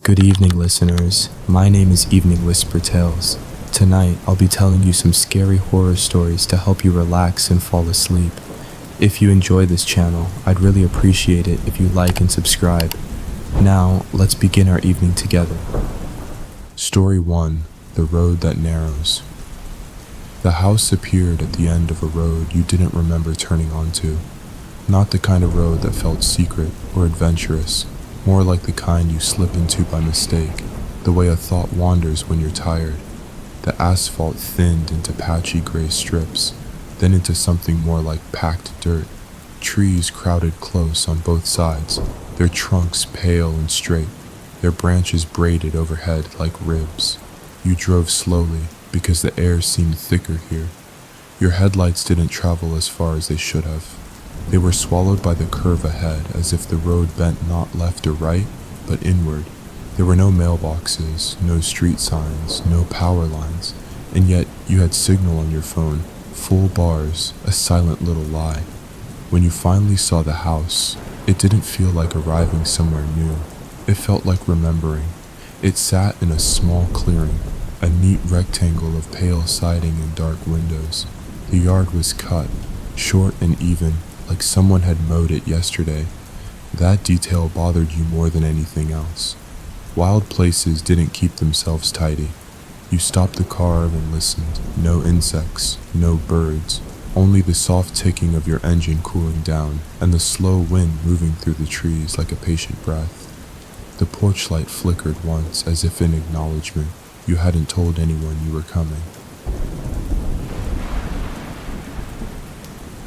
Good evening, listeners. My name is EveningWhisperTales. Tonight, I'll be telling you some scary horror stories to help you relax and fall asleep. If you enjoy this channel, I'd really appreciate it if you like and subscribe. Now, let's begin our evening together. Story 1: The Road That Narrows. The house appeared at the end of a road you didn't remember turning onto. Not the kind of road that felt secret or adventurous, more like the kind you slip into by mistake, the way a thought wanders when you're tired. The asphalt thinned into patchy gray strips, then into something more like packed dirt. Trees crowded close on both sides, their trunks pale and straight, their branches braided overhead like ribs. You drove slowly because the air seemed thicker here. Your headlights didn't travel as far as they should have. They were swallowed by the curve ahead, as if the road bent not left or right, but inward. There were no mailboxes, no street signs, no power lines, and yet you had signal on your phone, full bars, a silent little lie. When you finally saw the house, it didn't feel like arriving somewhere new. It felt like remembering. It sat in a small clearing, a neat rectangle of pale siding and dark windows. The yard was cut, short and even, like someone had mowed it yesterday. That detail bothered you more than anything else. Wild places didn't keep themselves tidy. You stopped the car and listened. No insects, no birds, only the soft ticking of your engine cooling down and the slow wind moving through the trees like a patient breath. The porch light flickered once as if in acknowledgement. You hadn't told anyone you were coming.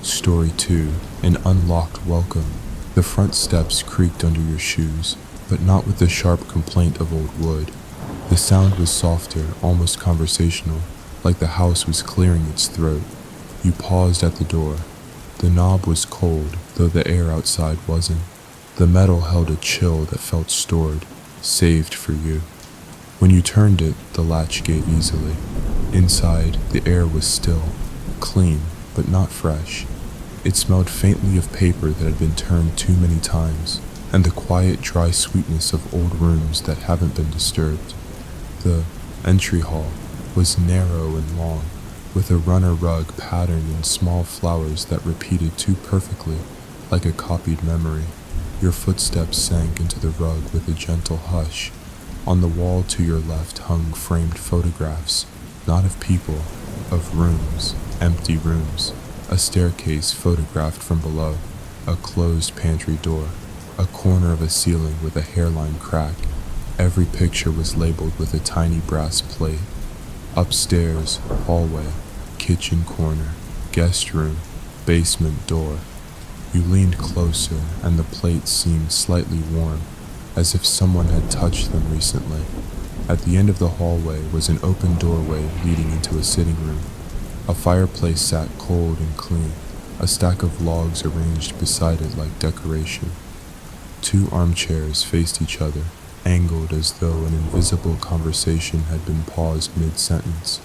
Story 2: An Unlocked Welcome. The front steps creaked under your shoes, but not with the sharp complaint of old wood. The sound was softer, almost conversational, like the house was clearing its throat. You paused at the door. The knob was cold, though the air outside wasn't. The metal held a chill that felt stored, saved for you. When you turned it, the latch gave easily. Inside, the air was still, clean, but not fresh. It smelled faintly of paper that had been turned too many times, and the quiet, dry sweetness of old rooms that haven't been disturbed. The entry hall was narrow and long, with a runner rug patterned in small flowers that repeated too perfectly, like a copied memory. Your footsteps sank into the rug with a gentle hush. On the wall to your left hung framed photographs, not of people, of rooms, empty rooms. A staircase photographed from below, a closed pantry door, a corner of a ceiling with a hairline crack. Every picture was labeled with a tiny brass plate. Upstairs, hallway, kitchen corner, guest room, basement door. You leaned closer, and the plates seemed slightly warm, as if someone had touched them recently. At the end of the hallway was an open doorway leading into a sitting room. A fireplace sat cold and clean, a stack of logs arranged beside it like decoration. Two armchairs faced each other, angled as though an invisible conversation had been paused mid-sentence.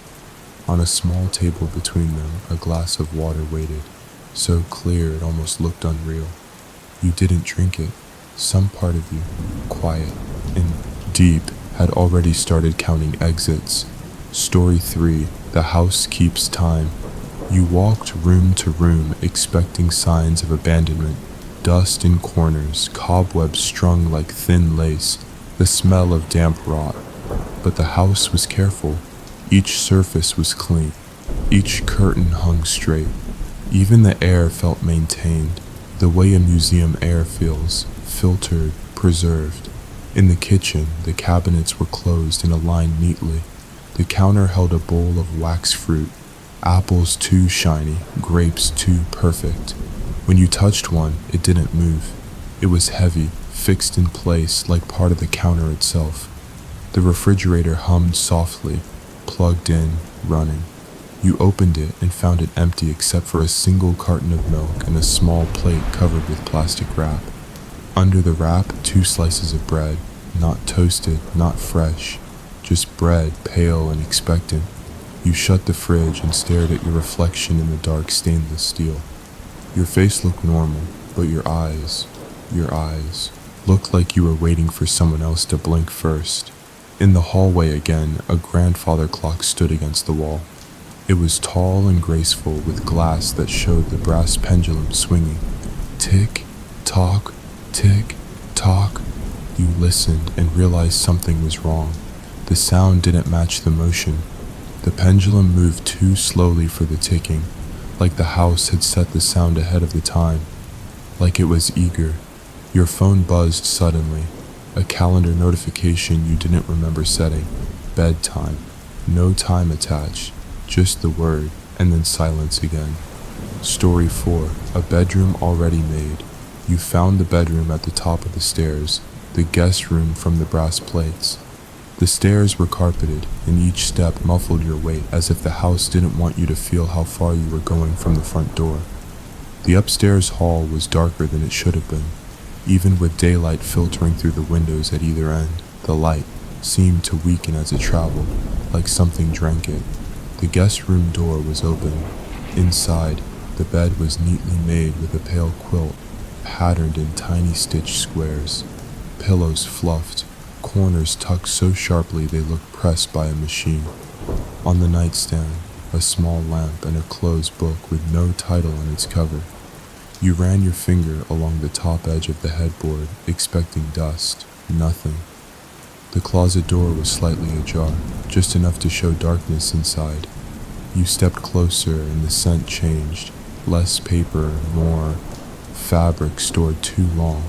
On a small table between them, a glass of water waited, so clear it almost looked unreal. You didn't drink it. Some part of you, quiet and deep, had already started counting exits. Story 3: The House Keeps Time. You walked room to room, expecting signs of abandonment. Dust in corners, cobwebs strung like thin lace, the smell of damp rot. But the house was careful. Each surface was clean. Each curtain hung straight. Even the air felt maintained, the way a museum air feels, filtered, preserved. In the kitchen, the cabinets were closed and aligned neatly. The counter held a bowl of wax fruit, apples too shiny, grapes too perfect. When you touched one, it didn't move. It was heavy, fixed in place like part of the counter itself. The refrigerator hummed softly, plugged in, running. You opened it and found it empty except for a single carton of milk and a small plate covered with plastic wrap. Under the wrap, 2 slices of bread, not toasted, not fresh. Just bread, pale and expectant. You shut the fridge and stared at your reflection in the dark stainless steel. Your face looked normal, but your eyes, Looked like you were waiting for someone else to blink first. In the hallway again, a grandfather clock stood against the wall. It was tall and graceful, with glass that showed the brass pendulum swinging. Tick, tock, tick, tock. You listened and realized something was wrong. The sound didn't match the motion. The pendulum moved too slowly for the ticking, like the house had set the sound ahead of the time, like it was eager. Your phone buzzed suddenly, a calendar notification you didn't remember setting. Bedtime. No time attached, just the word, and then silence again. Story 4. A bedroom already made. You found the bedroom at the top of the stairs, the guest room from the brass plates. The stairs were carpeted, and each step muffled your weight as if the house didn't want you to feel how far you were going from the front door. The upstairs hall was darker than it should have been. Even with daylight filtering through the windows at either end, the light seemed to weaken as it traveled, like something drank it. The guest room door was open. Inside, the bed was neatly made with a pale quilt, patterned in tiny stitched squares. Pillows fluffed, corners tucked so sharply they looked pressed by a machine. On the nightstand, a small lamp and a closed book with no title on its cover. You ran your finger along the top edge of the headboard, expecting dust. Nothing. The closet door was slightly ajar, just enough to show darkness inside. You stepped closer and the scent changed. Less paper, more fabric stored too long.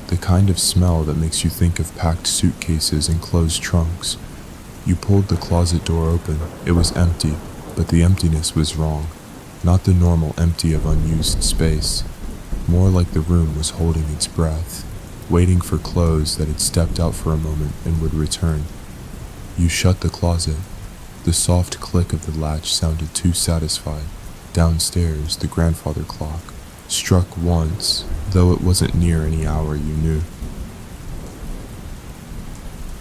The kind of smell that makes you think of packed suitcases and closed trunks. You pulled the closet door open. It was empty, but the emptiness was wrong. Not the normal empty of unused space. More like the room was holding its breath, waiting for clothes that had stepped out for a moment and would return. You shut the closet. The soft click of the latch sounded too satisfied. Downstairs, the grandfather clock struck once, though it wasn't near any hour you knew.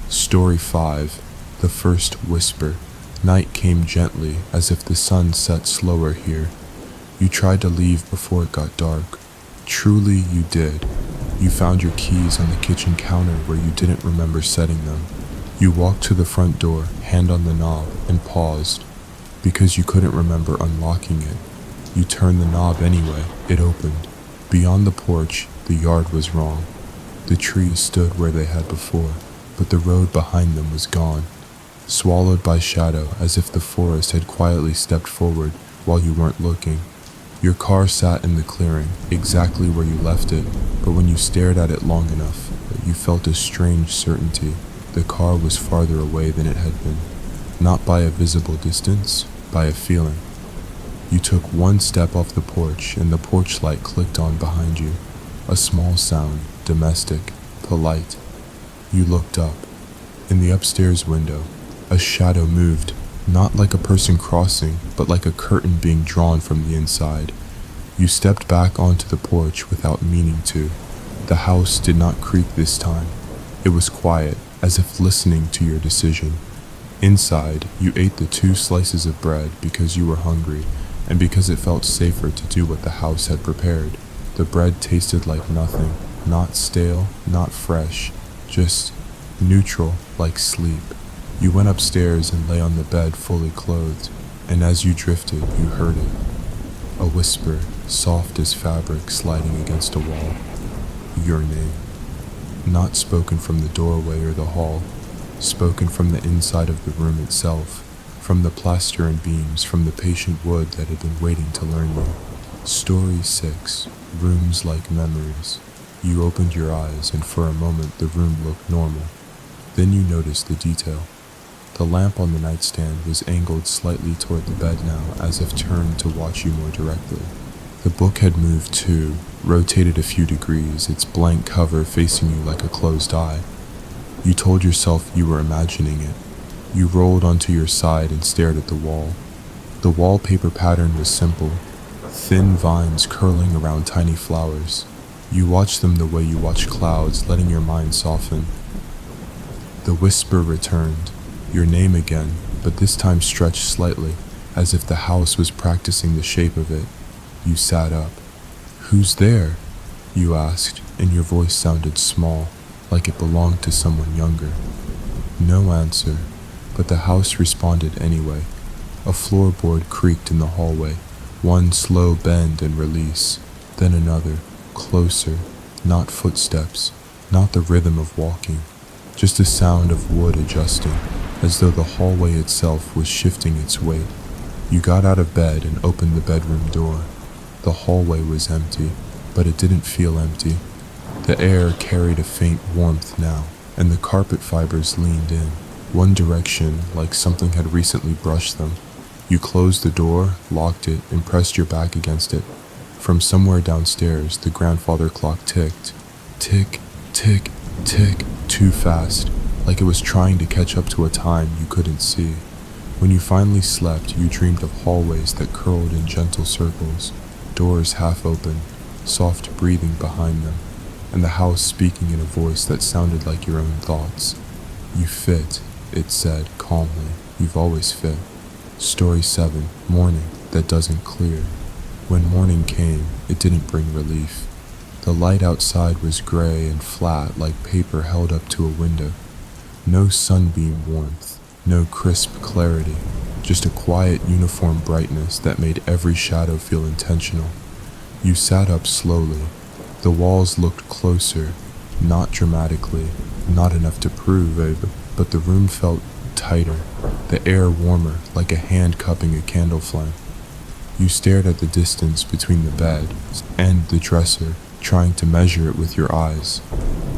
Story 5. The First Whisper. Night came gently, as if the sun set slower here. You tried to leave before it got dark. Truly, you did. You found your keys on the kitchen counter where you didn't remember setting them. You walked to the front door, hand on the knob, and paused. Because you couldn't remember unlocking it. You turned the knob anyway. It opened. Beyond the porch, the yard was wrong. The trees stood where they had before, but the road behind them was gone, swallowed by shadow as if the forest had quietly stepped forward while you weren't looking. Your car sat in the clearing, exactly where you left it, but when you stared at it long enough, you felt a strange certainty. The car was farther away than it had been, not by a visible distance, by a feeling. You took one step off the porch, and the porch light clicked on behind you. A small sound, domestic, polite. You looked up. In the upstairs window, a shadow moved, not like a person crossing, but like a curtain being drawn from the inside. You stepped back onto the porch without meaning to. The house did not creak this time. It was quiet, as if listening to your decision. Inside, you ate the 2 slices of bread because you were hungry, and because it felt safer to do what the house had prepared. The bread tasted like nothing, not stale, not fresh, just neutral, like sleep. You went upstairs and lay on the bed fully clothed, and as you drifted, you heard it. A whisper, soft as fabric sliding against a wall. Your name. Not spoken from the doorway or the hall, spoken from the inside of the room itself, from the plaster and beams, from the patient wood that had been waiting to learn you. Story 6. Rooms like memories. You opened your eyes, and for a moment the room looked normal. Then you noticed the detail. The lamp on the nightstand was angled slightly toward the bed now, as if turned to watch you more directly. The book had moved too, rotated a few degrees, its blank cover facing you like a closed eye. You told yourself you were imagining it. You rolled onto your side and stared at the wall. The wallpaper pattern was simple, thin vines curling around tiny flowers. You watched them the way you watch clouds, letting your mind soften. The whisper returned. Your name again, but this time stretched slightly, as if the house was practicing the shape of it. You sat up. "Who's there?" you asked, and your voice sounded small, like it belonged to someone younger. No answer, but the house responded anyway. A floorboard creaked in the hallway, one slow bend and release, then another, closer, not footsteps, not the rhythm of walking, just a sound of wood adjusting, as though the hallway itself was shifting its weight. You got out of bed and opened the bedroom door. The hallway was empty, but it didn't feel empty. The air carried a faint warmth now, and the carpet fibers leaned in, one direction like something had recently brushed them. You closed the door, locked it, and pressed your back against it. From somewhere downstairs, the grandfather clock ticked. Tick, tick, tick, too fast, like it was trying to catch up to a time you couldn't see. When you finally slept, you dreamed of hallways that curled in gentle circles, doors half open, soft breathing behind them, and the house speaking in a voice that sounded like your own thoughts. You fit, it said calmly. You've always fit. Story 7, Morning that doesn't clear. When morning came, it didn't bring relief. The light outside was gray and flat like paper held up to a window. No sunbeam warmth, no crisp clarity, just a quiet uniform brightness that made every shadow feel intentional. You sat up slowly. The walls looked closer, not dramatically, not enough to prove, but the room felt tighter, the air warmer, like a hand cupping a candle flame. You stared at the distance between the bed and the dresser, trying to measure it with your eyes.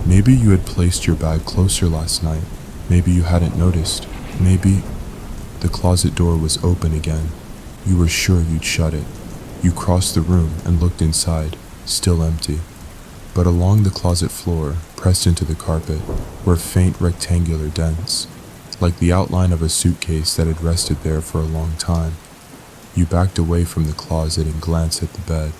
Maybe you had placed your bag closer last night. Maybe you hadn't noticed. Maybe... The closet door was open again. You were sure you'd shut it. You crossed the room and looked inside, still empty. But along the closet floor, pressed into the carpet, were faint rectangular dents, like the outline of a suitcase that had rested there for a long time. You backed away from the closet and glanced at the bed.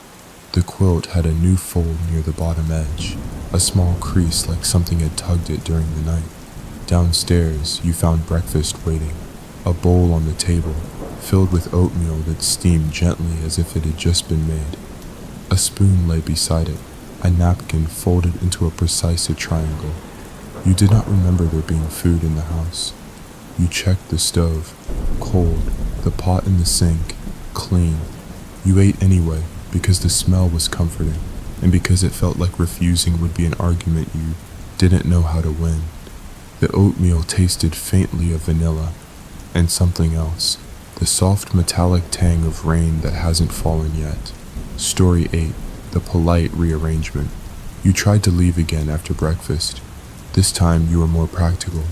The quilt had a new fold near the bottom edge, a small crease like something had tugged it during the night. Downstairs, you found breakfast waiting, a bowl on the table, filled with oatmeal that steamed gently as if it had just been made. A spoon lay beside it, a napkin folded into a precise triangle. You did not remember there being food in the house. You checked the stove, cold, the pot in the sink, clean. You ate anyway, because the smell was comforting, and because it felt like refusing would be an argument you didn't know how to win. The oatmeal tasted faintly of vanilla, and something else, the soft metallic tang of rain that hasn't fallen yet. Story 8, The Polite Rearrangement. You tried to leave again after breakfast. This time you were more practical.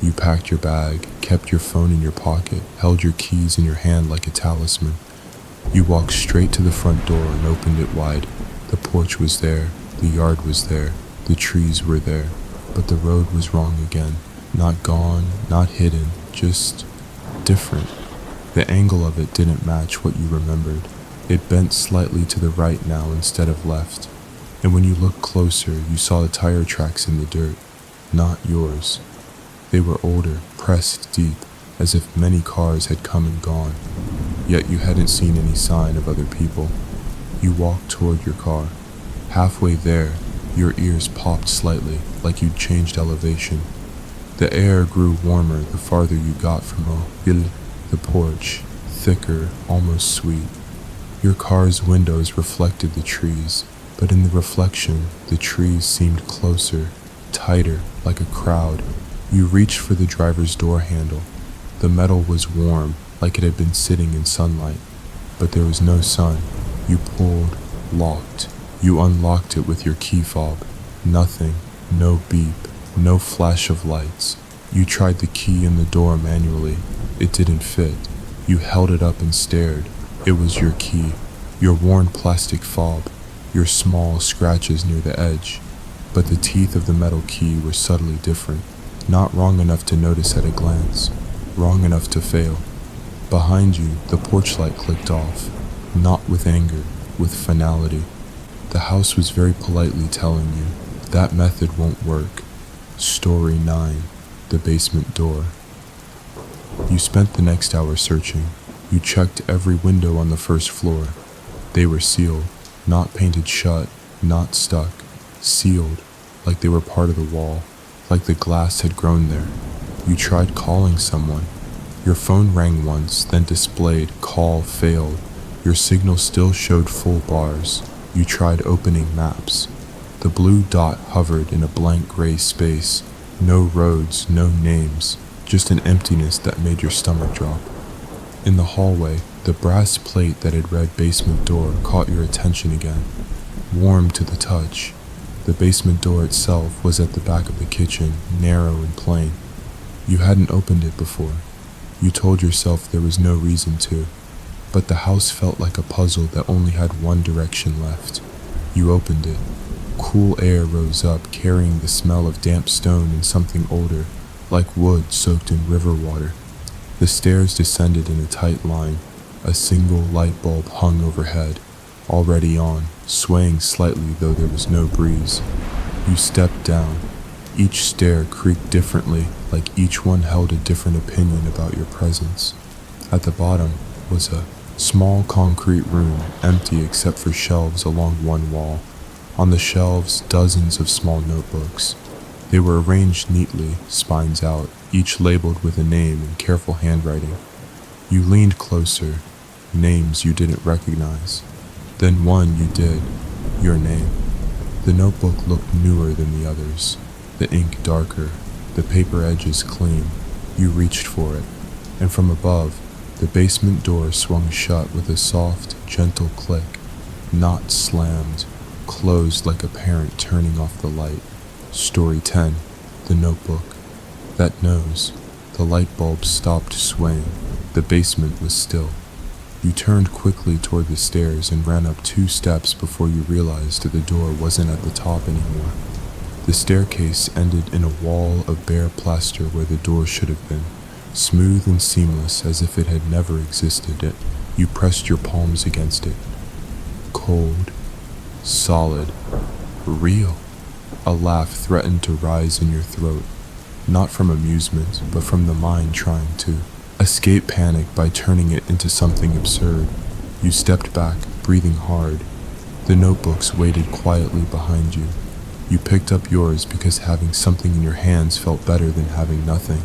You packed your bag, kept your phone in your pocket, held your keys in your hand like a talisman. You walked straight to the front door and opened it wide. The porch was there, the yard was there, the trees were there, but the road was wrong again. Not gone, not hidden, just different. The angle of it didn't match what you remembered. It bent slightly to the right now instead of left, and when you looked closer, you saw the tire tracks in the dirt, not yours. They were older, pressed deep, as if many cars had come and gone, yet you hadn't seen any sign of other people. You walked toward your car. Halfway there, your ears popped slightly, like you'd changed elevation. The air grew warmer the farther you got from the porch, thicker, almost sweet. Your car's windows reflected the trees, but in the reflection, the trees seemed closer, tighter, like a crowd. You reached for the driver's door handle. The metal was warm, like it had been sitting in sunlight, but there was no sun. You pulled, locked. You unlocked it with your key fob. Nothing, no beep, no flash of lights. You tried the key in the door manually. It didn't fit. You held it up and stared. It was your key, your worn plastic fob, your small scratches near the edge. But the teeth of the metal key were subtly different, not wrong enough to notice at a glance, wrong enough to fail. Behind you, the porch light clicked off, not with anger, with finality. The house was very politely telling you, that method won't work. Story 9, The Basement Door. You spent the next hour searching. You checked every window on the first floor. They were sealed, not painted shut, not stuck, sealed, like they were part of the wall, like the glass had grown there. You tried calling someone. Your phone rang once, then displayed "call failed." Your signal still showed full bars. You tried opening maps. The blue dot hovered in a blank gray space. No roads, no names, just an emptiness that made your stomach drop. In the hallway, the brass plate that had read basement door caught your attention again. Warm to the touch. The basement door itself was at the back of the kitchen, narrow and plain. You hadn't opened it before. You told yourself there was no reason to, but the house felt like a puzzle that only had one direction left. You opened it. Cool air rose up, carrying the smell of damp stone and something older, like wood soaked in river water. The stairs descended in a tight line. A single light bulb hung overhead, already on, swaying slightly though there was no breeze. You stepped down. Each stair creaked differently, like each one held a different opinion about your presence. At the bottom was a small concrete room, empty except for shelves along one wall. On the shelves, dozens of small notebooks. They were arranged neatly, spines out, each labeled with a name in careful handwriting. You leaned closer, names you didn't recognize. Then one you did, your name. The notebook looked newer than the others, the ink darker, the paper edges clean. You reached for it, and from above, the basement door swung shut with a soft, gentle click, not slammed, closed like a parent turning off the light. Story 10, the notebook. That nose, the light bulb stopped swaying. The basement was still. You turned quickly toward the stairs and ran up 2 steps before you realized that the door wasn't at the top anymore. The staircase ended in a wall of bare plaster where the door should have been, smooth and seamless as if it had never existed. You pressed your palms against it. Cold, solid, real. A laugh threatened to rise in your throat, not from amusement, but from the mind trying to escape panic by turning it into something absurd. You stepped back, breathing hard. The notebooks waited quietly behind you. You picked up yours because having something in your hands felt better than having nothing.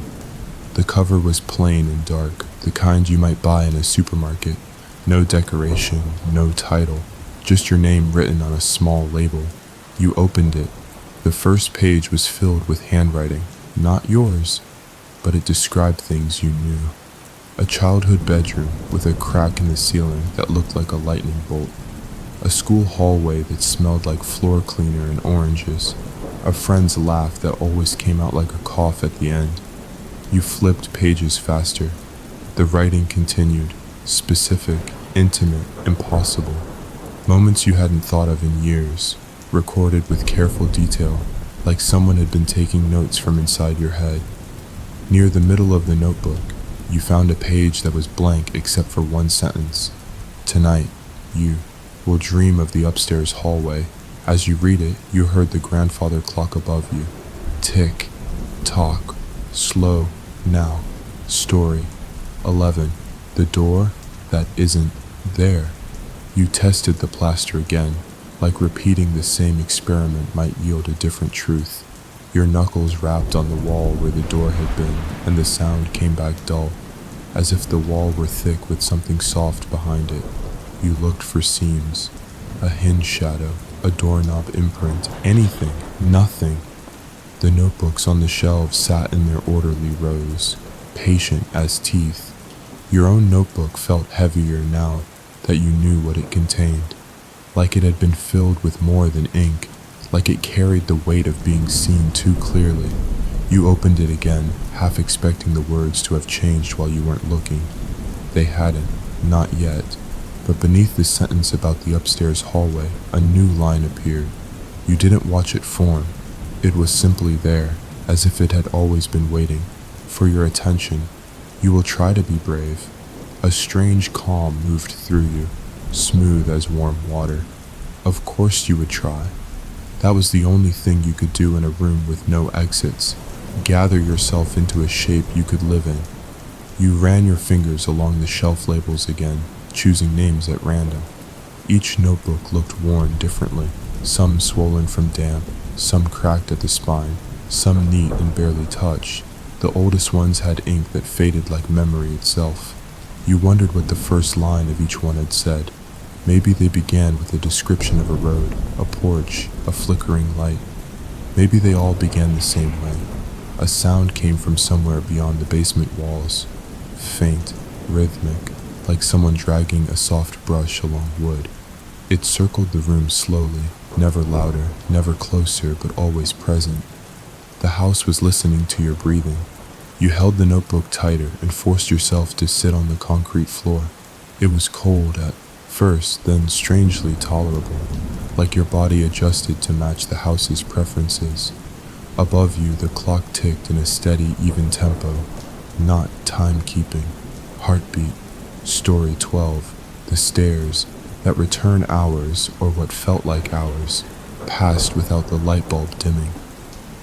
The cover was plain and dark, the kind you might buy in a supermarket. No decoration, no title, just your name written on a small label. You opened it. The first page was filled with handwriting, not yours, but it described things you knew. A childhood bedroom with a crack in the ceiling that looked like a lightning bolt. A school hallway that smelled like floor cleaner and oranges. A friend's laugh that always came out like a cough at the end. You flipped pages faster. The writing continued, specific, intimate, impossible. Moments you hadn't thought of in years, recorded with careful detail, like someone had been taking notes from inside your head. Near the middle of the notebook, you found a page that was blank except for one sentence. Tonight, you will dream of the upstairs hallway. As you read it, you heard the grandfather clock above you. Tick, tock, slow, now. Story 11. The door that isn't there. You tested the plaster again, like repeating the same experiment might yield a different truth. Your knuckles rapped on the wall where the door had been, and the sound came back dull, as if the wall were thick with something soft behind it. You looked for seams, a hinge shadow, a doorknob imprint, anything, nothing. The notebooks on the shelves sat in their orderly rows, patient as teeth. Your own notebook felt heavier now that you knew what it contained, like it had been filled with more than ink, like it carried the weight of being seen too clearly. You opened it again, half expecting the words to have changed while you weren't looking. They hadn't, not yet, but beneath the sentence about the upstairs hallway, a new line appeared. You didn't watch it form. It was simply there, as if it had always been waiting for your attention. You will try to be brave. A strange calm moved through you, smooth as warm water. Of course you would try. That was the only thing you could do in a room with no exits. Gather yourself into a shape you could live in. You ran your fingers along the shelf labels again, choosing names at random. Each notebook looked worn differently. some swollen from damp, some cracked at the spine, some neat and barely touched. The oldest ones had ink that faded like memory itself. You wondered what the first line of each one had said. Maybe they began with a description of a road, a porch, a flickering light. Maybe they all began the same way. A sound came from somewhere beyond the basement walls, faint, rhythmic, like someone dragging a soft brush along wood. It circled the room slowly, never louder, never closer, but always present. The house was listening to your breathing. You held the notebook tighter and forced yourself to sit on the concrete floor. It was cold at first, then strangely tolerable, like your body adjusted to match the house's preferences. Above you, the clock ticked in a steady, even tempo, not timekeeping. Heartbeat. Story 12. The stairs, that return hours, or what felt like hours, passed without the light bulb dimming.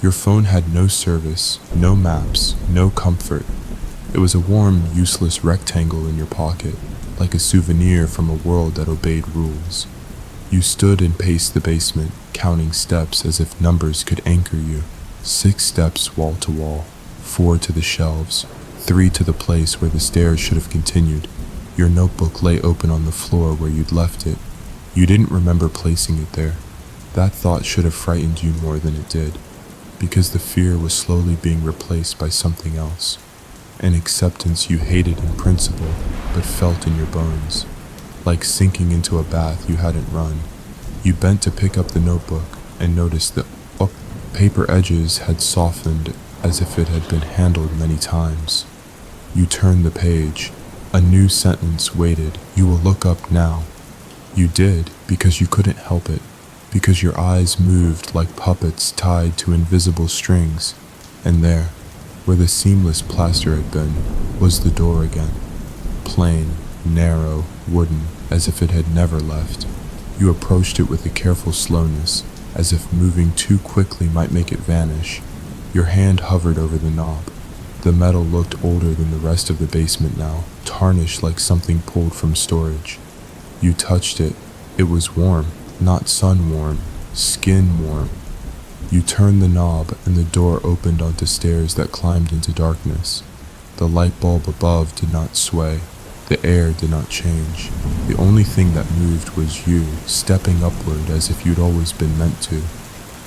Your phone had no service, no maps, no comfort. It was a warm, useless rectangle in your pocket, like a souvenir from a world that obeyed rules. You stood and paced the basement, counting steps as if numbers could anchor you. 6 steps wall to wall, 4 to the shelves, 3 to the place where the stairs should have continued. Your notebook lay open on the floor where you'd left it. You didn't remember placing it there. That thought should have frightened you more than it did, because the fear was slowly being replaced by something else. An acceptance you hated in principle, but felt in your bones. Like sinking into a bath you hadn't run. You bent to pick up the notebook and noticed the paper edges had softened as if it had been handled many times. You turned the page. A new sentence waited. You will look up now. You did, because you couldn't help it, because your eyes moved like puppets tied to invisible strings. And there, where the seamless plaster had been, was the door again. Plain, narrow, wooden, as if it had never left. You approached it with a careful slowness, as if moving too quickly might make it vanish. Your hand hovered over the knob. The metal looked older than the rest of the basement now, tarnished like something pulled from storage. You touched it. It was warm, not sun warm, skin warm. You turned the knob and the door opened onto stairs that climbed into darkness. The light bulb above did not sway. The air did not change. The only thing that moved was you, stepping upward as if you'd always been meant to.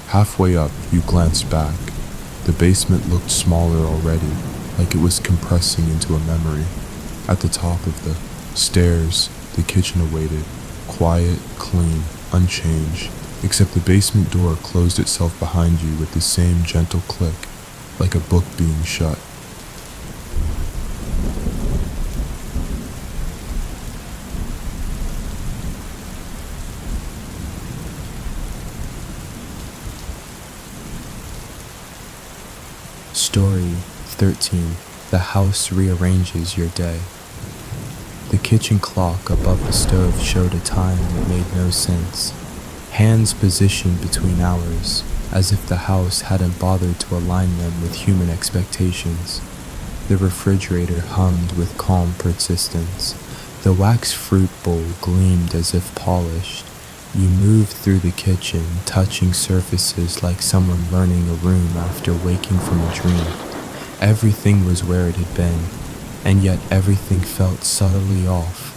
Halfway up, you glanced back. The basement looked smaller already, like it was compressing into a memory. At the top of the stairs, the kitchen awaited, quiet, clean, unchanged, except the basement door closed itself behind you with the same gentle click, like a book being shut. Story 13. The house rearranges your day. The kitchen clock above the stove showed a time that made no sense. Hands positioned between hours, as if the house hadn't bothered to align them with human expectations. The refrigerator hummed with calm persistence. The wax fruit bowl gleamed as if polished. You moved through the kitchen, touching surfaces like someone learning a room after waking from a dream. Everything was where it had been, and yet everything felt subtly off,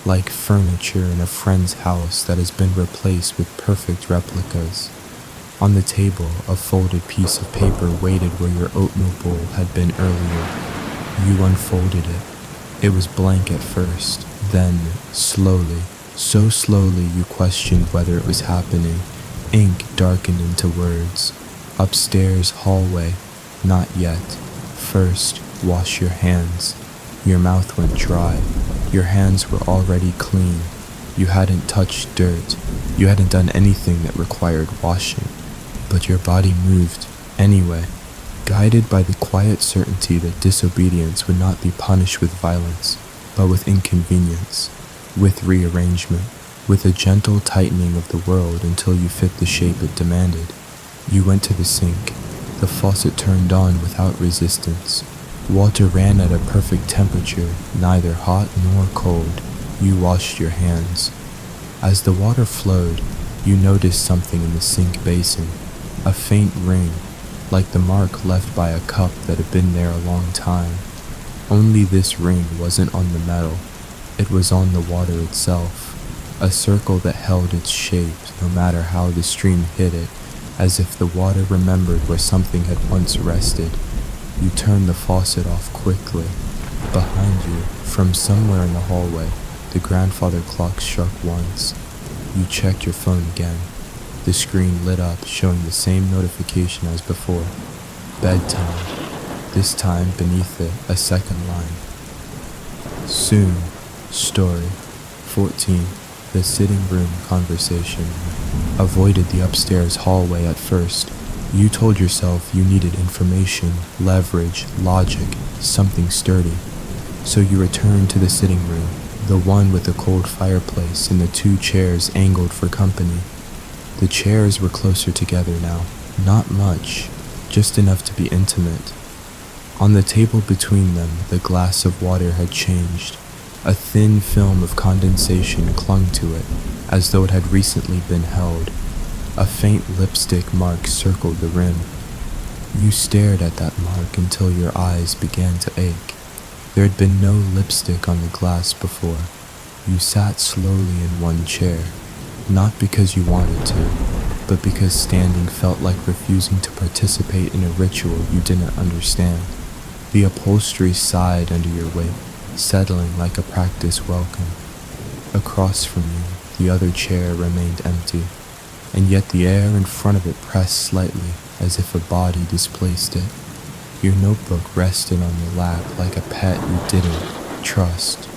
like furniture in a friend's house that has been replaced with perfect replicas. On the table, a folded piece of paper waited where your oatmeal bowl had been earlier. You unfolded it. It was blank at first, then, slowly, so slowly you questioned whether it was happening. Ink darkened into words. Upstairs hallway. Not yet. First, wash your hands. Your mouth went dry. Your hands were already clean. You hadn't touched dirt. You hadn't done anything that required washing. But your body moved anyway, guided by the quiet certainty that disobedience would not be punished with violence, but with inconvenience. With rearrangement, with a gentle tightening of the world until you fit the shape it demanded. You went to the sink. The faucet turned on without resistance. Water ran at a perfect temperature, neither hot nor cold. You washed your hands. As the water flowed, You noticed something in the sink basin, a faint ring, like the mark left by a cup that had been there a long time. Only this ring wasn't on the metal, it was on the water itself, a circle that held its shape no matter how the stream hit it, as if the water remembered where something had once rested. You turned the faucet off quickly. Behind you, from somewhere in the hallway, the grandfather clock struck once. You checked your phone again. The screen lit up, showing the same notification as before. Bedtime. This time, beneath it, a second line. Soon. Story. 14. The sitting room conversation. Avoided the upstairs hallway at first. You told yourself you needed information, leverage, logic, something sturdy. So you returned to the sitting room, the one with the cold fireplace and the 2 chairs angled for company. The chairs were closer together now, not much, just enough to be intimate. On the table between them, the glass of water had changed. A thin film of condensation clung to it, as though it had recently been held. A faint lipstick mark circled the rim. You stared at that mark until your eyes began to ache. There had been no lipstick on the glass before. You sat slowly in one chair, not because you wanted to, but because standing felt like refusing to participate in a ritual you didn't understand. The upholstery sighed under your weight, settling like a practice welcome. Across from you, the other chair remained empty, and yet the air in front of it pressed slightly, as if a body displaced it. Your notebook rested on your lap like a pet you didn't trust.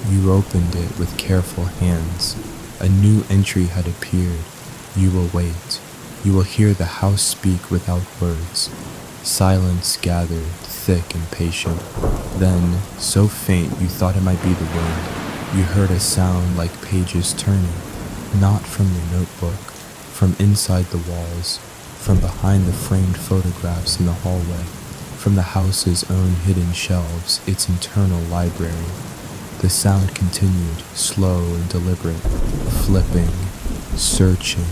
You opened it with careful hands. A new entry had appeared. You will wait. You will hear the house speak without words. Silence gathered, thick and patient. Then, so faint you thought it might be the wind, you heard a sound like pages turning, not from your notebook, from inside the walls, from behind the framed photographs in the hallway, from the house's own hidden shelves, its internal library. The sound continued, slow and deliberate, flipping, searching,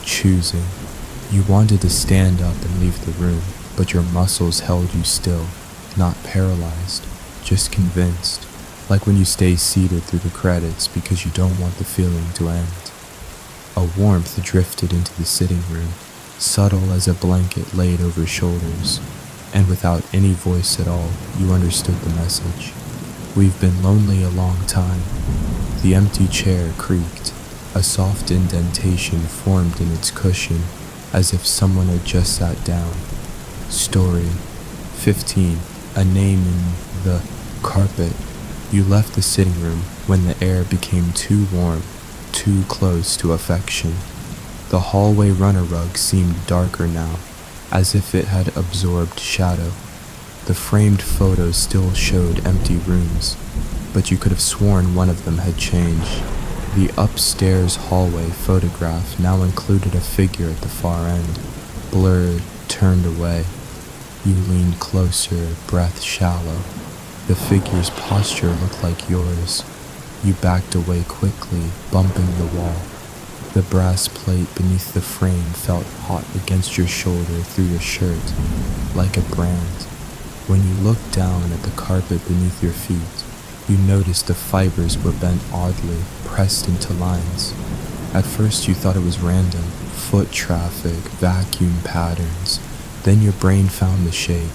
choosing. You wanted to stand up and leave the room, but your muscles held you still, not paralyzed, just convinced, like when you stay seated through the credits because you don't want the feeling to end. A warmth drifted into the sitting room, subtle as a blanket laid over shoulders, and without any voice at all, you understood the message. We've been lonely a long time. The empty chair creaked. A soft indentation formed in its cushion, as if someone had just sat down. Story. 15. A name in the carpet. You left the sitting room when the air became too warm, too close to affection. The hallway runner rug seemed darker now, as if it had absorbed shadow. The framed photos still showed empty rooms, but you could have sworn one of them had changed. The upstairs hallway photograph now included a figure at the far end, blurred, turned away. You leaned closer, breath shallow. The figure's posture looked like yours. You backed away quickly, bumping the wall. The brass plate beneath the frame felt hot against your shoulder through your shirt, like a brand. When you looked down at the carpet beneath your feet, you noticed the fibers were bent oddly, pressed into lines. At first you thought it was random, foot traffic, vacuum patterns. Then your brain found the shape,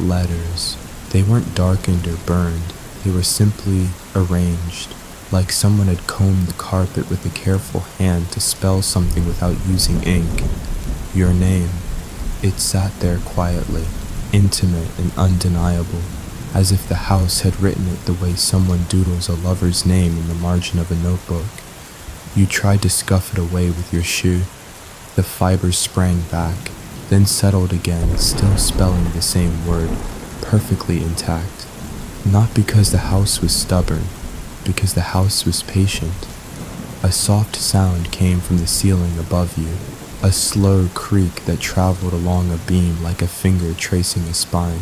letters. They weren't darkened or burned, they were simply arranged, like someone had combed the carpet with a careful hand to spell something without using ink. Your name. It sat there quietly, intimate and undeniable, as if the house had written it the way someone doodles a lover's name in the margin of a notebook. You tried to scuff it away with your shoe. The fibers sprang back, then settled again, still spelling the same word, perfectly intact. Not because the house was stubborn, because the house was patient. A soft sound came from the ceiling above you, a slow creak that traveled along a beam like a finger tracing a spine.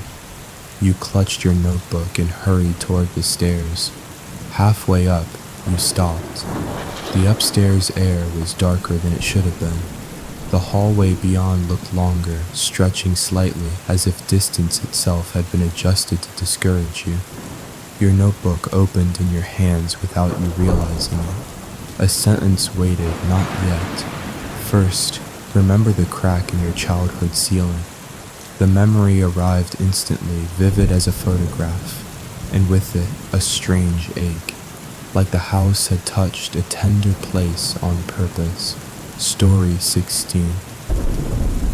You clutched your notebook and hurried toward the stairs. Halfway up, you stopped. The upstairs air was darker than it should have been. The hallway beyond looked longer, stretching slightly as if distance itself had been adjusted to discourage you. Your notebook opened in your hands without you realizing it. A sentence waited, not yet. First, remember the crack in your childhood ceiling. The memory arrived instantly, vivid as a photograph, and with it, a strange ache, like the house had touched a tender place on purpose. Story 16.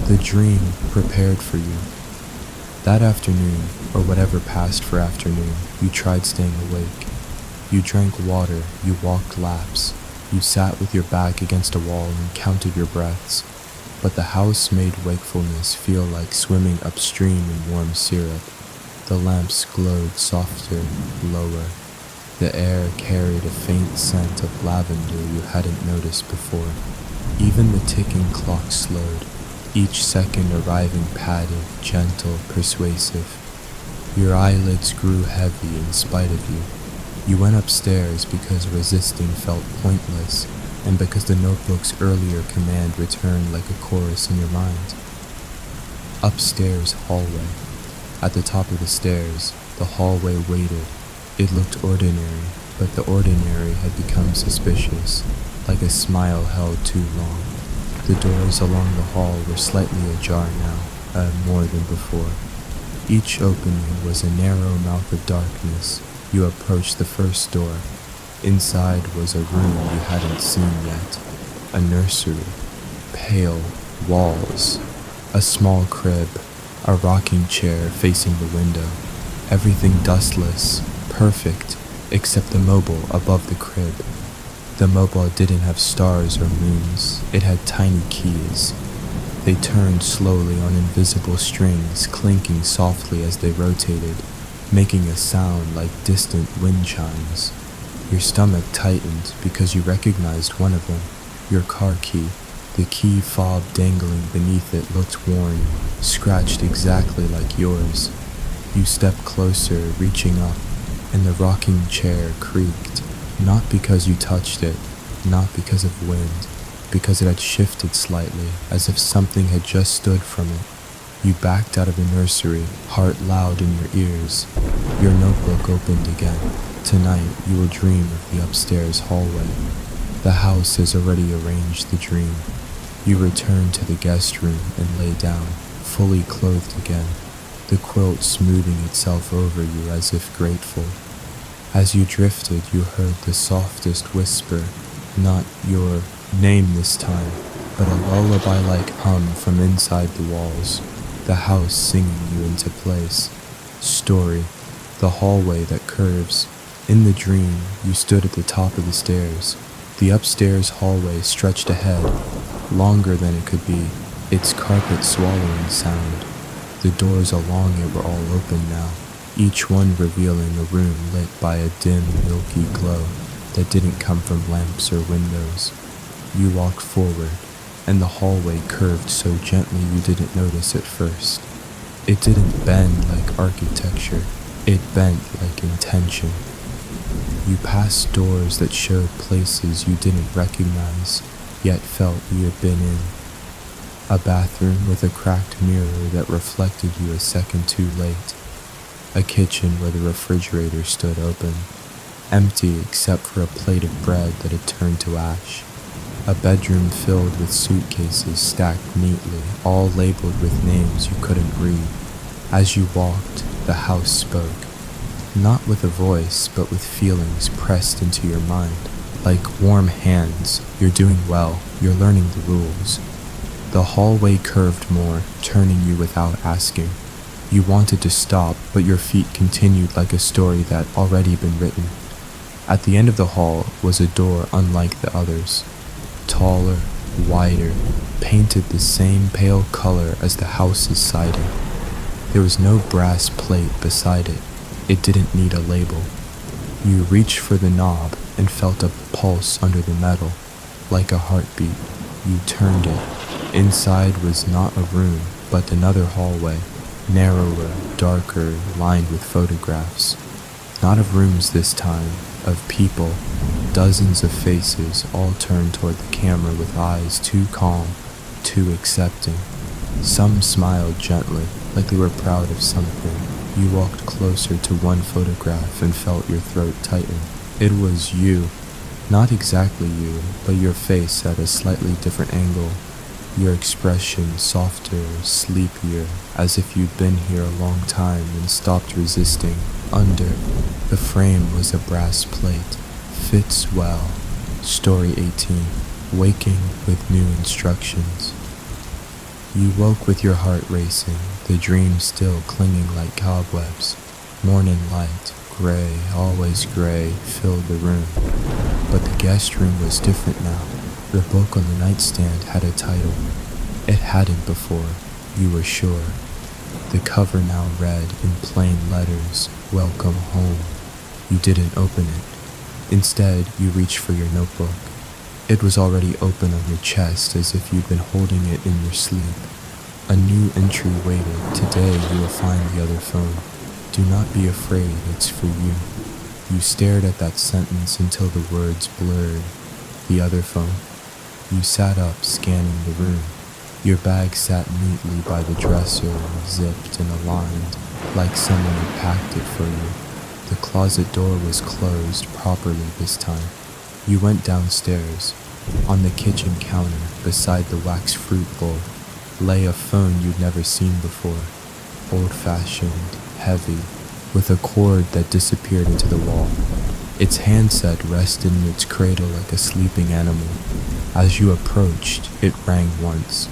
The dream prepared for you. That afternoon, or whatever passed for afternoon, you tried staying awake. You drank water, you walked laps, you sat with your back against a wall and counted your breaths. But the house made wakefulness feel like swimming upstream in warm syrup. The lamps glowed softer, lower. The air carried a faint scent of lavender you hadn't noticed before. Even the ticking clock slowed, each second arriving padded, gentle, persuasive. Your eyelids grew heavy in spite of you. You went upstairs because resisting felt pointless, and because the notebook's earlier command returned like a chorus in your mind. Upstairs hallway. At the top of the stairs, the hallway waited. It looked ordinary, but the ordinary had become suspicious, like a smile held too long. The doors along the hall were slightly ajar now, more than before. Each opening was a narrow mouth of darkness. You approached the first door. Inside was a room you hadn't seen yet. A nursery. Pale walls. A small crib. A rocking chair facing the window. Everything dustless, perfect, except the mobile above the crib. The mobile didn't have stars or moons. It had tiny keys. They turned slowly on invisible strings, clinking softly as they rotated, making a sound like distant wind chimes. Your stomach tightened because you recognized one of them, your car key. The key fob dangling beneath it looked worn, scratched exactly like yours. You stepped closer, reaching up, and the rocking chair creaked, not because you touched it, not because of wind, because it had shifted slightly, as if something had just stood from it. You backed out of the nursery, heart loud in your ears. Your notebook opened again. Tonight, you will dream of the upstairs hallway. The house has already arranged the dream. You return to the guest room and lay down, fully clothed again, the quilt smoothing itself over you as if grateful. As you drifted, you heard the softest whisper, not your name this time, but a lullaby-like hum from inside the walls, the house singing you into place. Story, the hallway that curves. In the dream, you stood at the top of the stairs. The upstairs hallway stretched ahead, longer than it could be, its carpet swallowing sound. The doors along it were all open now, each one revealing a room lit by a dim, milky glow that didn't come from lamps or windows. You walked forward, and the hallway curved so gently you didn't notice at first. It didn't bend like architecture, it bent like intention. You passed doors that showed places you didn't recognize, yet felt you had been in. A bathroom with a cracked mirror that reflected you a second too late. A kitchen where the refrigerator stood open, empty except for a plate of bread that had turned to ash. A bedroom filled with suitcases stacked neatly, all labeled with names you couldn't read. As you walked, the house spoke. Not with a voice, but with feelings pressed into your mind. Like warm hands, you're doing well, you're learning the rules. The hallway curved more, turning you without asking. You wanted to stop, but your feet continued like a story that already been written. At the end of the hall was a door unlike the others. Taller, wider, painted the same pale color as the house's siding. There was no brass plate beside it. It didn't need a label. You reached for the knob and felt a pulse under the metal, like a heartbeat. You turned it. Inside was not a room, but another hallway, narrower, darker, lined with photographs. Not of rooms this time, of people. Dozens of faces all turned toward the camera with eyes too calm, too accepting. Some smiled gently, like they were proud of something. You walked closer to one photograph and felt your throat tighten. It was you. Not exactly you, but your face at a slightly different angle. Your expression softer, sleepier, as if you'd been here a long time and stopped resisting. Under the frame was a brass plate. Fits well. Story 18. Waking with new instructions. You woke with your heart racing, the dream still clinging like cobwebs. Morning light, gray, always gray, filled the room. But the guest room was different now. The book on the nightstand had a title. It hadn't before, you were sure. The cover now read in plain letters, "Welcome Home." You didn't open it. Instead, you reached for your notebook. It was already open on your chest as if you'd been holding it in your sleep. A new entry waited. Today you will find the other phone. Do not be afraid, it's for you. You stared at that sentence until the words blurred. The other phone. You sat up, scanning the room. Your bag sat neatly by the dresser, zipped and aligned, like someone had packed it for you. The closet door was closed properly this time. You went downstairs. On the kitchen counter, beside the wax fruit bowl, lay a phone you'd never seen before. Old-fashioned, heavy, with a cord that disappeared into the wall. Its handset rested in its cradle like a sleeping animal. As you approached, it rang once.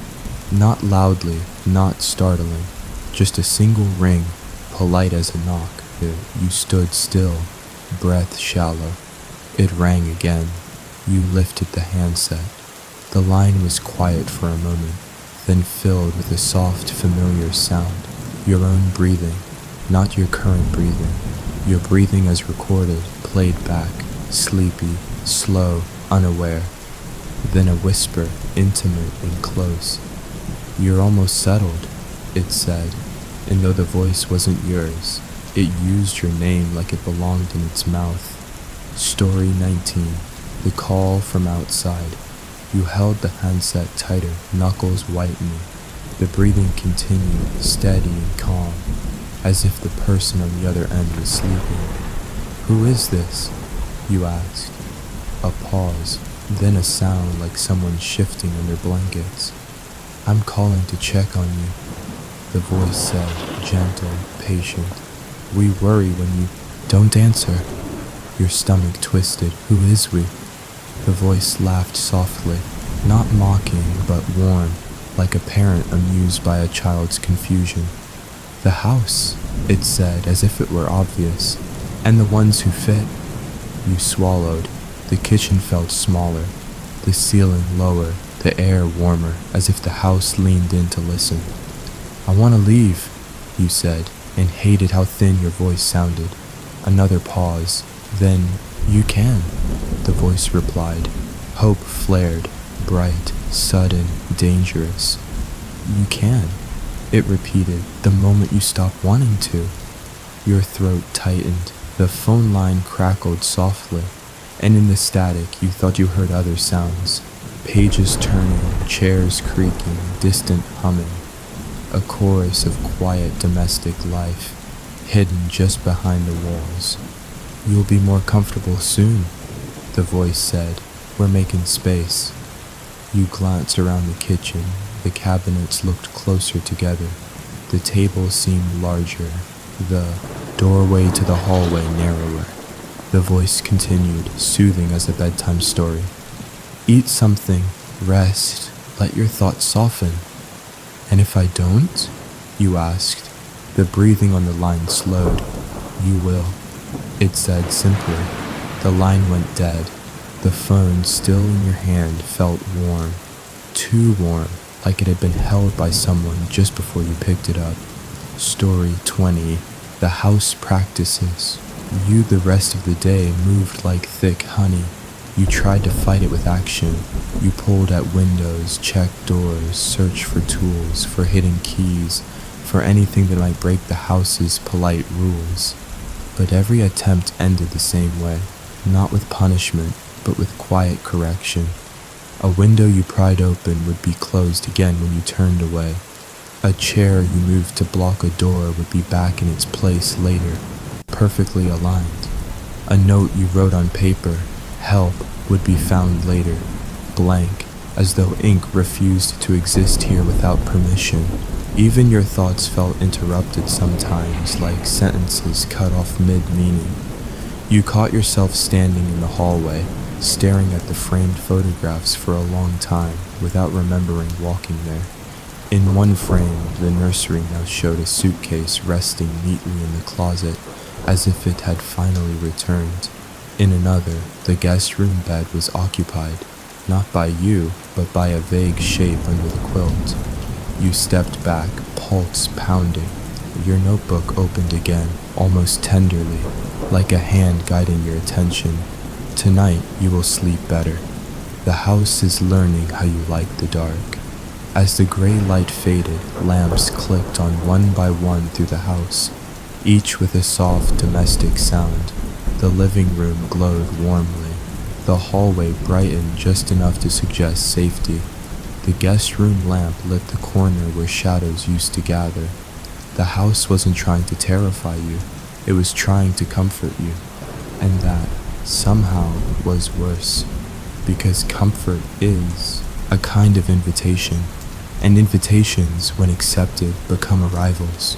Not loudly, not startling, just a single ring, polite as a knock. You stood still, breath shallow. It rang again. You lifted the handset. The line was quiet for a moment, then filled with a soft, familiar sound. Your own breathing, not your current breathing. Your breathing as recorded, played back, sleepy, slow, unaware. Then a whisper, intimate and close. "You're almost settled," it said, and though the voice wasn't yours, it used your name like it belonged in its mouth. Story 19. The call from outside. You held the handset tighter, knuckles whitening. The breathing continued, steady and calm, as if the person on the other end was sleeping. "Who is this?" you asked. A pause, then a sound like someone shifting under blankets. "I'm calling to check on you," the voice said, gentle, patient. "We worry when you don't answer." Your stomach twisted. "Who is we?" The voice laughed softly, not mocking, but warm, like a parent amused by a child's confusion. "The house," it said, as if it were obvious, "and the ones who fit." You swallowed. The kitchen felt smaller, the ceiling lower, the air warmer, as if the house leaned in to listen. "I want to leave," you said, and hated how thin your voice sounded. Another pause. Then, "You can," the voice replied. Hope flared, bright, sudden, dangerous. "You can," it repeated, "the moment you stop wanting to." Your throat tightened. The phone line crackled softly, and in the static you thought you heard other sounds. Pages turning, chairs creaking, distant humming. A chorus of quiet domestic life, hidden just behind the walls. "You'll be more comfortable soon," the voice said. "We're making space." You glanced around the kitchen. The cabinets looked closer together. The table seemed larger. The doorway to the hallway narrower. The voice continued, soothing as a bedtime story. "Eat something, rest, let your thoughts soften." "And if I don't?" you asked. The breathing on the line slowed. "You will," it said simply. The line went dead. The phone, still in your hand, felt warm. Too warm, like it had been held by someone just before you picked it up. Story 20. The house practices. You, the rest of the day, moved like thick honey. You tried to fight it with action. You pulled at windows, checked doors, searched for tools, for hidden keys, for anything that might break the house's polite rules. But every attempt ended the same way, not with punishment, but with quiet correction. A window you pried open would be closed again when you turned away. A chair you moved to block a door would be back in its place later, perfectly aligned. A note you wrote on paper, help, would be found later, blank, as though ink refused to exist here without permission. Even your thoughts felt interrupted sometimes, like sentences cut off mid-meaning. You caught yourself standing in the hallway, staring at the framed photographs for a long time without remembering walking there. In one frame, the nursery now showed a suitcase resting neatly in the closet, as if it had finally returned. In another, the guest room bed was occupied, not by you, but by a vague shape under the quilt. You stepped back, pulse pounding. Your notebook opened again, almost tenderly, like a hand guiding your attention. Tonight, you will sleep better. The house is learning how you like the dark. As the gray light faded, lamps clicked on one by one through the house, each with a soft domestic sound. The living room glowed warmly. The hallway brightened just enough to suggest safety. The guest room lamp lit the corner where shadows used to gather. The house wasn't trying to terrify you, it was trying to comfort you. And that, somehow, was worse, because comfort is a kind of invitation, and invitations, when accepted, become arrivals.